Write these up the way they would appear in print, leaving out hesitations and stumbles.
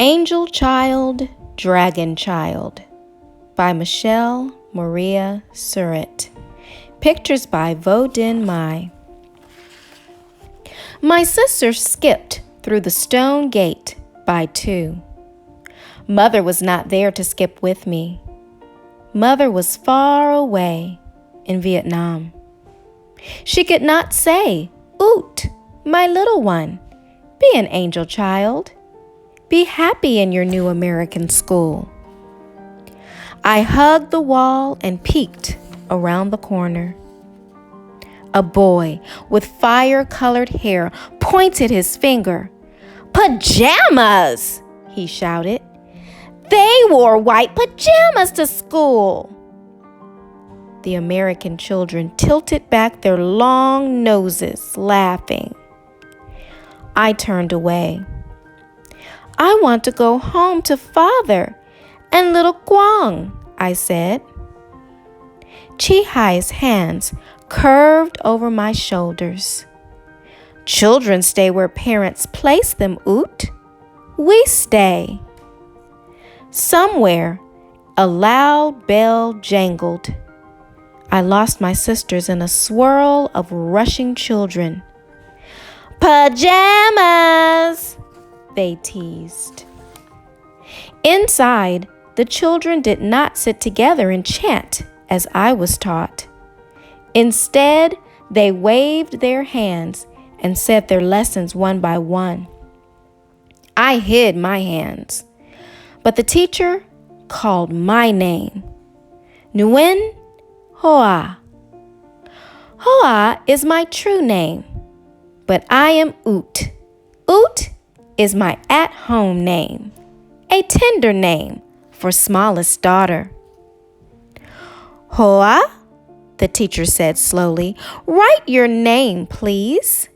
Angel Child, Dragon Child by Michelle Maria Surratt. Pictures by Vo Dinh Mai. My sister skipped through the stone gate by 2. Mother was not there to skip with me. Mother was far away in Vietnam. She could not say, "Oot, my little one, be an angel child. Be happy in your new American school." I hugged the wall and peeked around the corner. A boy with fire-colored hair pointed his finger. "Pajamas!" he shouted. "They wore white pajamas to school." The American children tilted back their long noses, laughing. I turned away. "I want to go home to Father and little Quang," I said. Chi Hai's hands curved over my shoulders. "Children stay where parents place them, Oot. We stay." Somewhere, a loud bell jangled. I lost my sisters in a swirl of rushing children. "Pajamas!" they teased. Inside, the children did not sit together and chant as I was taught. Instead, they waved their hands and said their lessons one by one. I hid my hands, but the teacher called my name. Nguyen Hoa. Hoa is my true name, but I am Oot. Oot is my at-home name, a tender name for smallest daughter. "Hoa," the teacher said slowly, "write your name, please."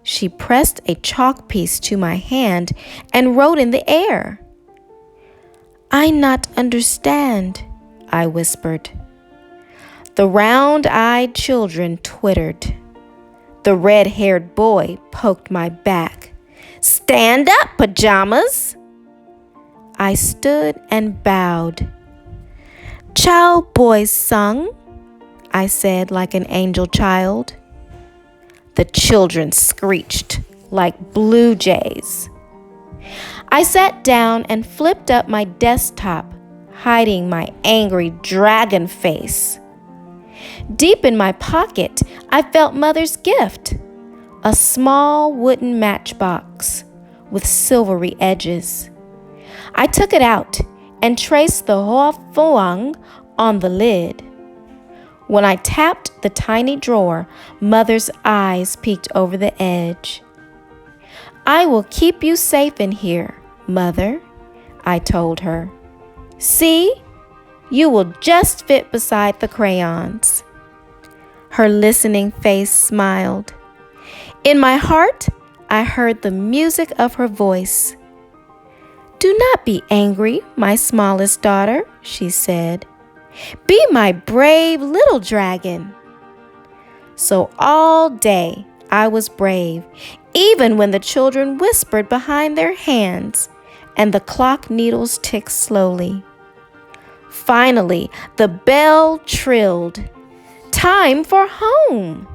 She pressed a chalk piece to my hand and wrote in the air. "I not understand," I whispered. The round-eyed children twittered. The red-haired boy poked my back. "Stand up, pajamas!" I stood and bowed. "Chow boys sung," I said like an angel child. The children screeched like blue jays. I sat down and flipped up my desktop, hiding my angry dragon face. Deep in my pocket, I felt Mother's gift, a small wooden matchbox with silvery edges. I took it out and traced the Hoa Phuong on the lid. When I tapped the tiny drawer, Mother's eyes peeked over the edge. "I will keep you safe in here, Mother," I told her. "See, you will just fit beside the crayons." Her listening face smiled. In my heart, I heard the music of her voice. "Do not be angry, my smallest daughter," she said. "Be my brave little dragon." So all day I was brave, even when the children whispered behind their hands and the clock needles ticked slowly. Finally, the bell trilled. Time for home!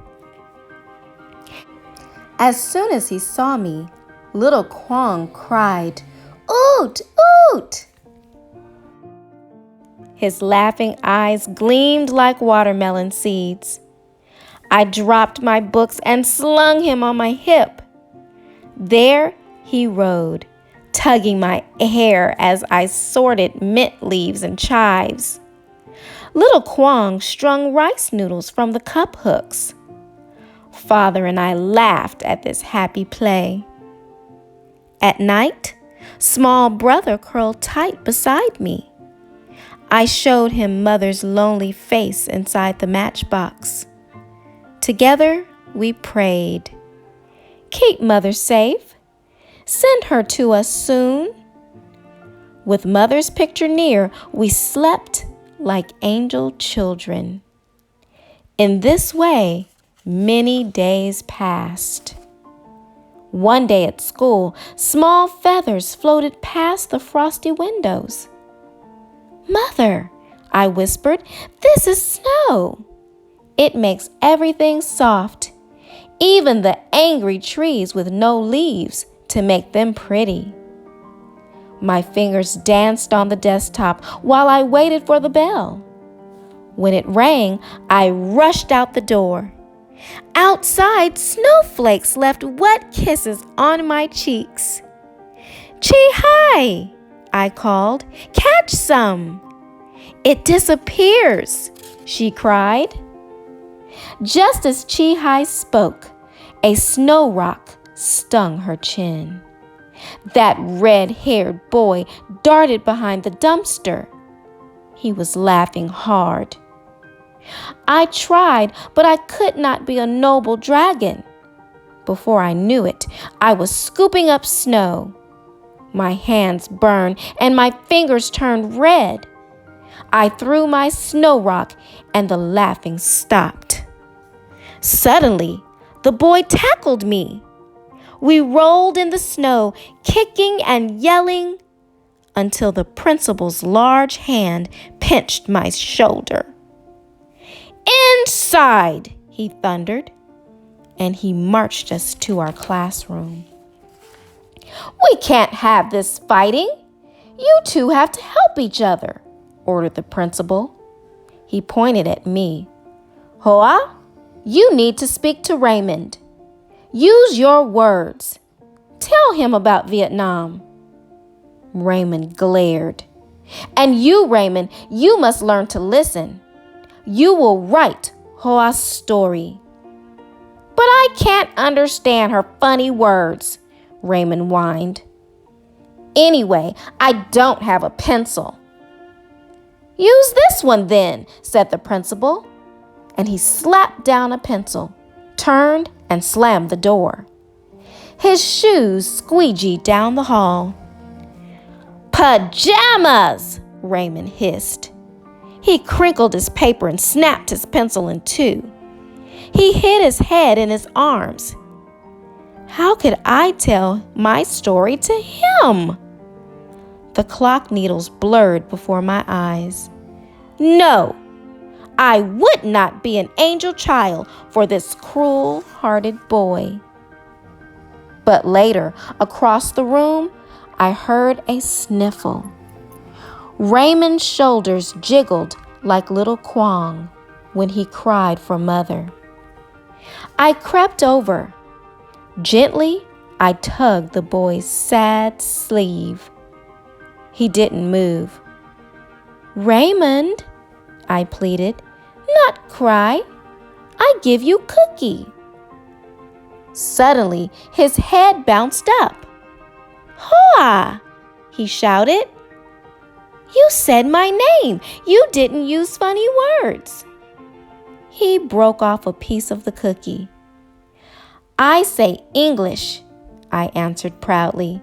As soon as he saw me, little Quang cried, "Oot, oot!" His laughing eyes gleamed like watermelon seeds. I dropped my books and slung him on my hip. There he rode, tugging my hair as I sorted mint leaves and chives. Little Quang strung rice noodles from the cup hooks. Father and I laughed at this happy play. At night, small brother curled tight beside me. I showed him Mother's lonely face inside the matchbox. Together, we prayed. "Keep Mother safe. Send her to us soon." With Mother's picture near, we slept like angel children. In this way, many days passed. One day at school, small feathers floated past the frosty windows. "Mother," I whispered, "this is snow. It makes everything soft, even the angry trees with no leaves to make them pretty." My fingers danced on the desktop while I waited for the bell. When it rang, I rushed out the door. Outside, snowflakes left wet kisses on my cheeks. "Chi-hi," I called. "Catch some." "It disappears," she cried. Just as Chi-hi spoke, a snow rock stung her chin. That red-haired boy darted behind the dumpster. He was laughing hard. I tried, but I could not be a noble dragon. Before I knew it, I was scooping up snow. My hands burned and my fingers turned red. I threw my snow rock and the laughing stopped. Suddenly, the boy tackled me. We rolled in the snow, kicking and yelling, until the principal's large hand pinched my shoulder. "Inside!" he thundered, and he marched us to our classroom. "We can't have this fighting. You two have to help each other," ordered the principal. He pointed at me. "Hoa, you need to speak to Raymond. Use your words. Tell him about Vietnam." Raymond glared. "And you, Raymond, you must learn to listen. You will write Hoa's story." "But I can't understand her funny words," Raymond whined. "Anyway, I don't have a pencil." "Use this one then," said the principal, and he slapped down a pencil, turned, and slammed the door. His shoes squeegeed down the hall. "Pajamas!" Raymond hissed. He crinkled his paper and snapped his pencil in two. He hid his head in his arms. How could I tell my story to him? The clock needles blurred before my eyes. No, I would not be an angel child for this cruel-hearted boy. But later, across the room, I heard a sniffle. Raymond's shoulders jiggled like little Kwong when he cried for mother. I crept over. Gently, I tugged the boy's sad sleeve. He didn't move. "Raymond," I pleaded, "not cry. I give you cookie." Suddenly, his head bounced up. "Hoa!" he shouted. "You said my name. You didn't use funny words." He broke off a piece of the cookie. "I say English," I answered proudly.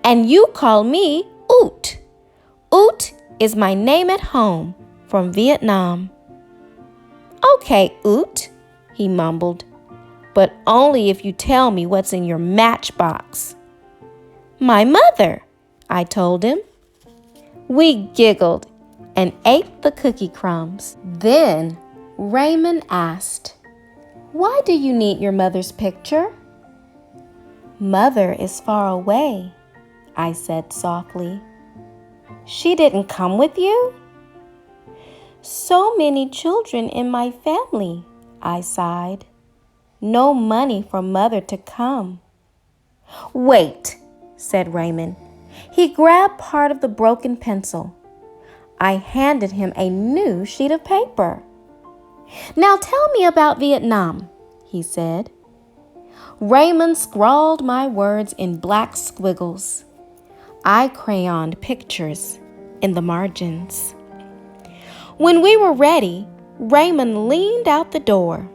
"And you call me Oot. Oot is my name at home from Vietnam." "Okay, Oot," he mumbled, "but only if you tell me what's in your matchbox." "My mother," I told him. We giggled and ate the cookie crumbs. Then Raymond asked, "Why do you need your mother's picture?" "Mother is far away," I said softly. "She didn't come with you?" "So many children in my family," I sighed. "No money for mother to come." "Wait," said Raymond. He grabbed part of the broken pencil. I handed him a new sheet of paper. "Now tell me about Vietnam," he said. Raymond scrawled my words in black squiggles. I crayoned pictures in the margins. When we were ready, Raymond leaned out the door.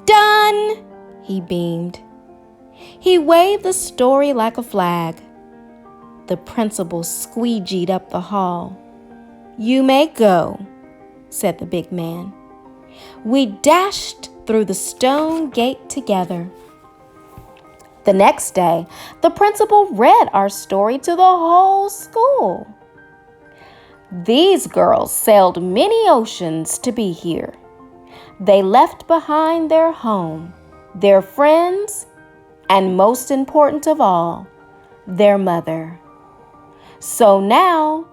"Done!" he beamed. He waved the story like a flag. The principal squeegeed up the hall. "You may go," said the big man. We dashed through the stone gate together. The next day, the principal read our story to the whole school. These girls sailed many oceans to be here. They left behind their home, their friends, and most important of all, their mother. So now,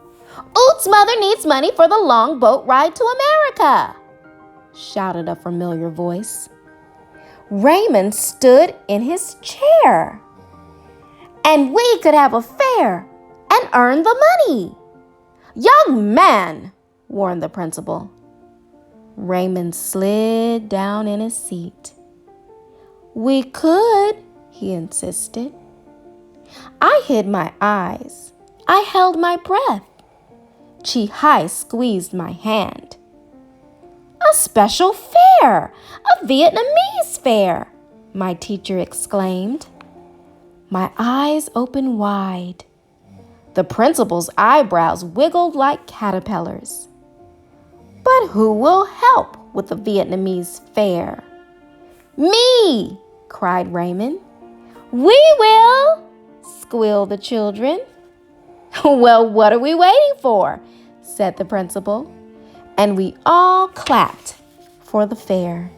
Oot's mother needs money for the long boat ride to America, shouted a familiar voice. Raymond stood in his chair. And we could have a fair and earn the money. Young man, warned the principal. Raymond slid down in his seat. We could, he insisted. I hid my eyes. I held my breath. Chi-Hai squeezed my hand. A special fair, a Vietnamese fair, my teacher exclaimed. My eyes opened wide. The principal's eyebrows wiggled like caterpillars. But who will help with the Vietnamese fair? Me, cried Raymond. We will, squealed the children. Well, what are we waiting for? Said the principal. And we all clapped for the fair.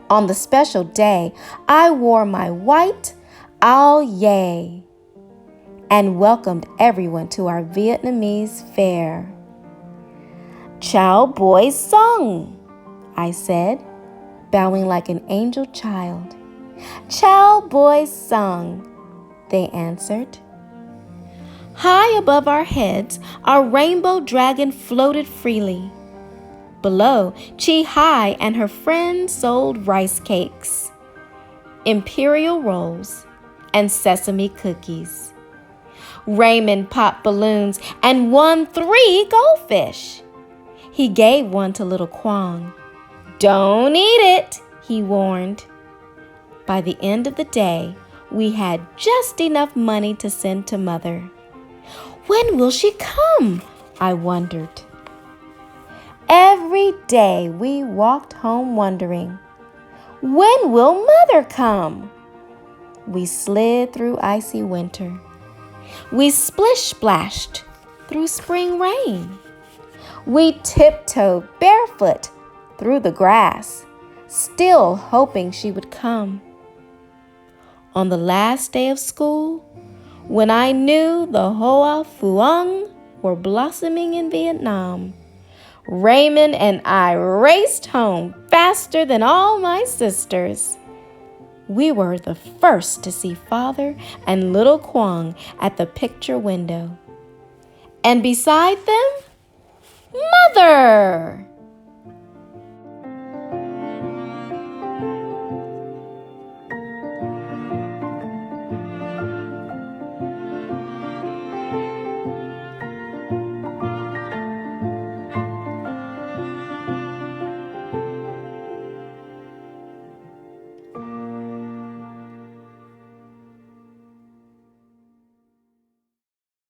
On the special day, I wore my white ao dai and welcomed everyone to our Vietnamese fair. Chào boys sung, I said, bowing like an angel child. Chào boys sung, they answered. High above our heads, our rainbow dragon floated freely. Below, Chi-Hai and her friends sold rice cakes, imperial rolls, and sesame cookies. Raymond popped balloons and won 3 goldfish. He gave one to little Quang. Don't eat it, he warned. By the end of the day, we had just enough money to send to Mother. When will she come? I wondered. Every day we walked home wondering, when will Mother come? We slid through icy winter. We splish-splashed through spring rain. We tiptoed barefoot through the grass, still hoping she would come. On the last day of school, when I knew the Hoa Phuong were blossoming in Vietnam, Raymond and I raced home faster than all my sisters. We were the first to see Father and little Quang at the picture window. And beside them, Mother!